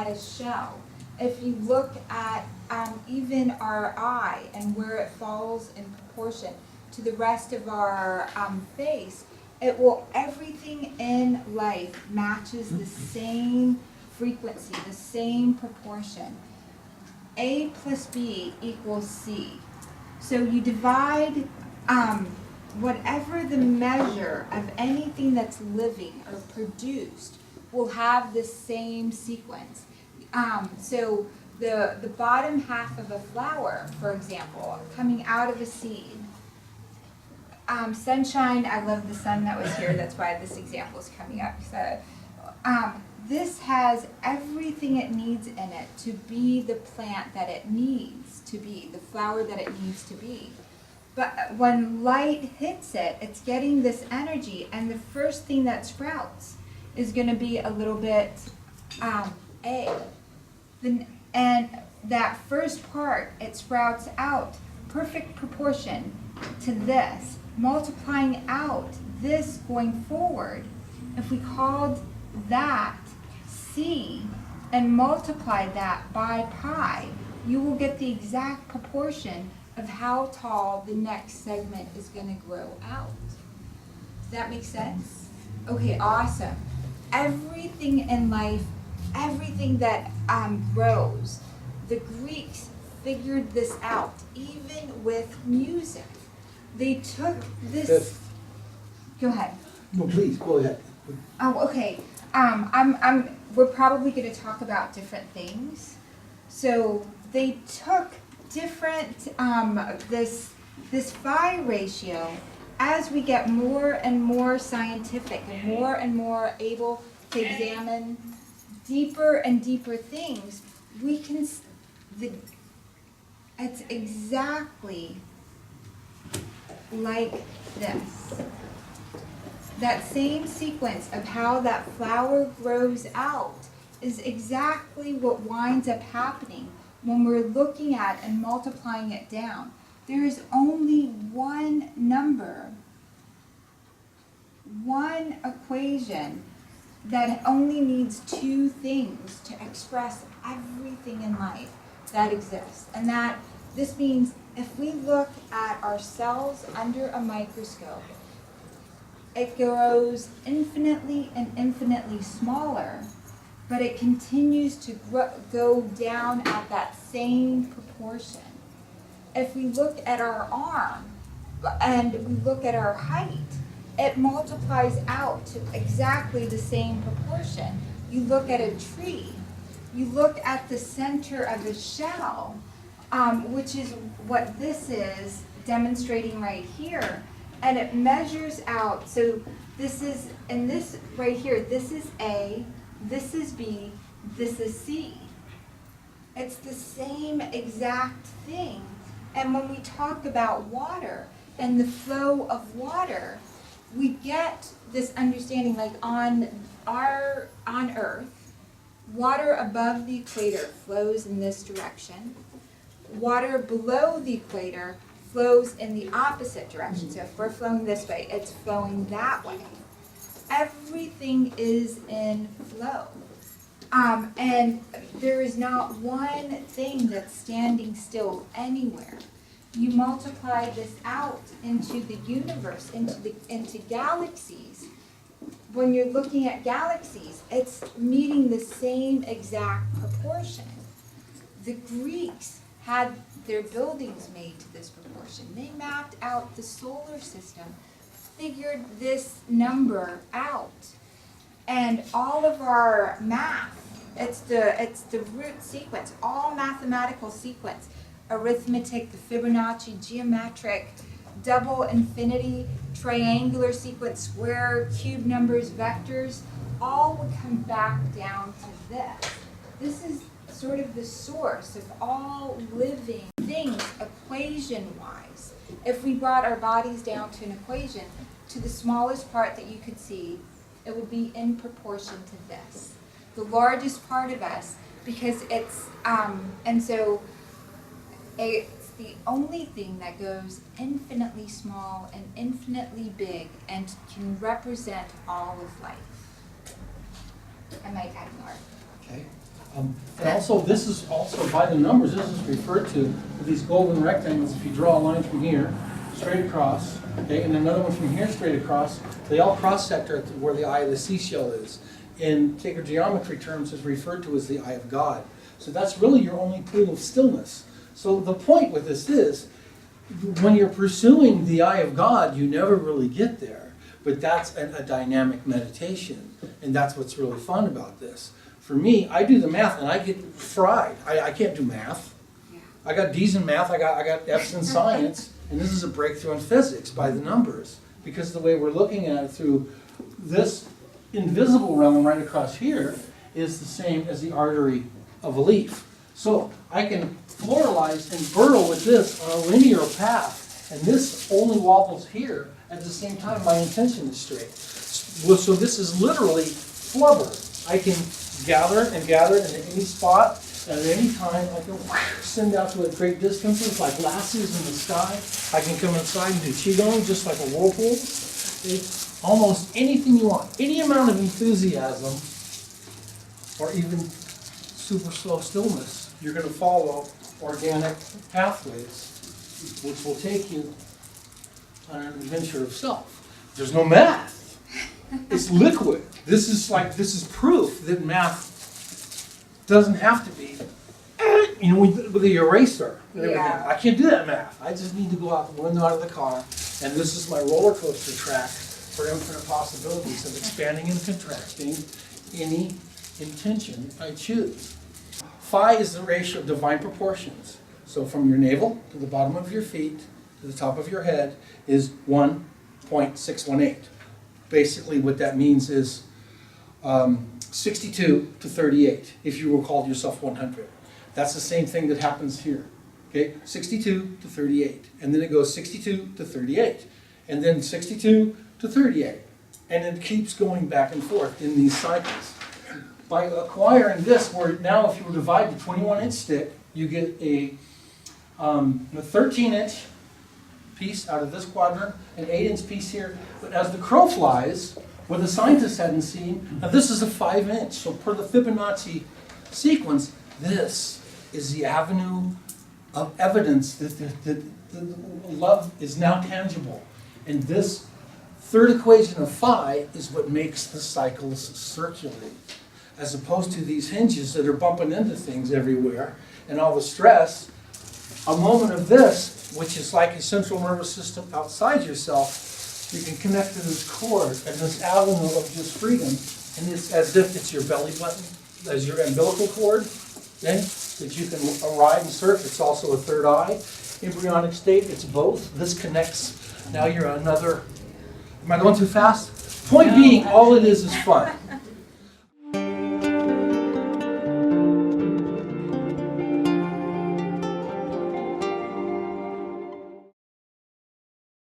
at a shell, if you look at even our eye and where it falls in proportion to the rest of our face, it will, everything in life matches the same frequency, the same proportion. A plus B equals C. So you divide whatever the measure of anything that's living or produced will have the same sequence. So the bottom half of a flower, for example, coming out of a seed. Sunshine, I love the sun that was here, that's why this example is coming up. So, this has everything it needs in it to be the plant that it needs to be, the flower that it needs to be. But when light hits it, it's getting this energy, and the first thing that sprouts is going to be a little bit A. And that first part, it sprouts out perfect proportion to this, multiplying out this going forward. If we called that C and multiplied that by pi, you will get the exact proportion of how tall the next segment is going to grow out. Does that make sense? Okay, awesome. Everything in life, everything that grows, the Greeks figured this out, even with music. They took this. Go ahead. No, please, go ahead. Oh, okay. We're probably going to talk about different things. So they took different, this phi ratio, as we get more and more scientific and more able to examine deeper and deeper things, we can, it's exactly like this. That same sequence of how that flower grows out is exactly what winds up happening when we're looking at and multiplying it down. There is only one number, one equation that only needs two things to express everything in life that exists. And that this means if we look at our cells under a microscope, it grows infinitely and infinitely smaller, but it continues to go down at that same proportion. If we look at our arm and we look at our height, it multiplies out to exactly the same proportion. You look at a tree, you look at the center of a shell, which is what this is demonstrating right here, and it measures out. So this is, and this right here, this is A, this is B, this is C. It's the same exact thing. And when we talk about water and the flow of water, we get this understanding, like on Earth, water above the equator flows in this direction. Water below the equator flows in the opposite direction. So if we're flowing this way, it's flowing that way. Everything is in flow. And there is not one thing that's standing still anywhere. You multiply this out into the universe, into galaxies. When you're looking at galaxies, it's meeting the same exact proportion. The Greeks had their buildings made to this proportion. They mapped out the solar system, figured this number out. And all of our math, it's the root sequence, all mathematical sequence, arithmetic, the Fibonacci, geometric, double infinity, triangular sequence, square, cube numbers, vectors, all would come back down to this. This is sort of the source of all living things equation-wise. If we brought our bodies down to an equation, to the smallest part that you could see, it would be in proportion to this. The largest part of us, because it's, and so it's the only thing that goes infinitely small and infinitely big and can represent all of life. I might add more. Okay. And also, this is also by the numbers, this is referred to with these golden rectangles. If you draw a line from here, straight across, okay, and another one from here straight across, they all cross-sector at where the eye of the seashell is. In sacred geometry terms, is referred to as the eye of God. So that's really your only pool of stillness. So the point with this is, when you're pursuing the eye of God, you never really get there. But that's a dynamic meditation, and that's what's really fun about this. For me, I do the math and I get fried. I can't do math. I got D's in math, I got F's in science, and this is a breakthrough in physics by the numbers. Because the way we're looking at it through this invisible realm right across here is the same as the artery of a leaf. So I can floralize and burrow with this on a linear path, and this only wobbles here. At the same time, my intention is straight. So this is literally flubber. I can gather and gather in any spot, and at any time I can send out to great distances like lasses in the sky. I can come inside and do qigong just like a whirlpool. It's almost anything you want. Any amount of enthusiasm or even super slow stillness, you're going to follow organic pathways which will take you on an adventure of self. There's no math. It's liquid. This is proof that math doesn't have to be, with the eraser. Yeah. I can't do that math. I just need to go out the window out of the car, and this is my roller coaster track for infinite possibilities of expanding and contracting any intention I choose. Phi is the ratio of divine proportions. So from your navel to the bottom of your feet to the top of your head is 1.618. Basically what that means is 62 to 38, if you were called yourself 100. That's the same thing that happens here. Okay, 62 to 38. And then it goes 62 to 38. And then 62 to 38. And it keeps going back and forth in these cycles. By acquiring this, where now if you were divided a 21-inch stick, you get a 13-inch piece out of this quadrant, an 8-inch piece here. But as the crow flies, what the scientists hadn't seen, now this is a 5-inch. So per the Fibonacci sequence, this is the avenue of evidence that love is now tangible. And this third equation of phi is what makes the cycles circulate, as opposed to these hinges that are bumping into things everywhere and all the stress. A moment of this, which is like a central nervous system outside yourself, you can connect to this cord and this avenue of just freedom, and it's as if it's your belly button, as your umbilical cord, okay, that you can ride and surf. It's also a third eye. Embryonic state, it's both. This connects. Now you're another. Am I going too fast? Point being, all it is fun.